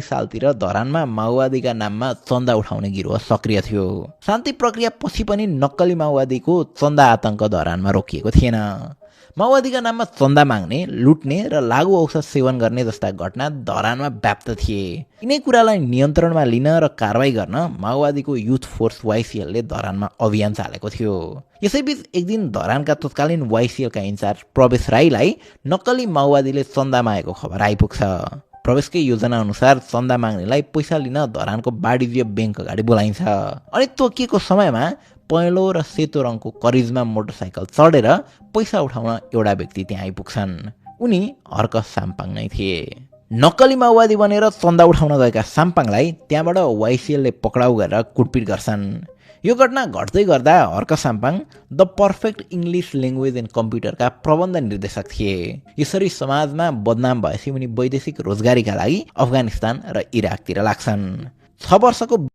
सालतिर धरानमा माओवादीका नाममा चन्दा उठाउने गिरोह सक्रिय थियो। शान्ति प्रक्रिया पछि पनि नक्कली माओवादीको चन्दा आतंक धरानमा रोकिएको थिएन। माओवादीका नाममा चन्दा माग्ने, लुट्ने र लागु औषध सेवन गर्ने जस्ता घटना धरानमा व्याप्त थिए। यिनै कुरालाई नियन्त्रणमा लिन र कारबाही गर्न माओवादीको युथ फोर्स वाइसिएलले धरानमा अभियान चालेको थियो। यसैबीच एक दिन धरानका तत्कालीन वाइसिएलका इन्चार्ज प्रवेश राईलाई नक्कली माओवादीले चन्दा मागेको खबर आइपुग्छ। प्रवेशकै योजना अनुसार चन्दा माग्नेलाई पैसा लिन धरानको वाणिज्य बैंक अगाडि बोलाइन्छ। अनि तोकिएको समयमा पहेँलो र सेतो रङको करिजमा मोटरसाइकल चढेर पैसा उठाउन एउटा व्यक्ति त्यहाँ आइपुग्छन्। उनी हर्क साम्पाङ नै थिए। नक्कली माओवादी बनेर चन्दा उठाउन गएका साम्पाङलाई त्यहाँबाट वाइसिएलले पक्राउ गरेर कुटपिट गर्छन्। यो घटना घट्दै गर्दा Harka Sampang the perfect English language and कम्प्युटरका प्रबन्ध निर्देशक थिए। यसरी समाजमा बदनाम भएपछि उनी वैदेशिक रोजगारीका लागि अफगानिस्तान र इराकतिर लाग्छन्। 6 वर्षको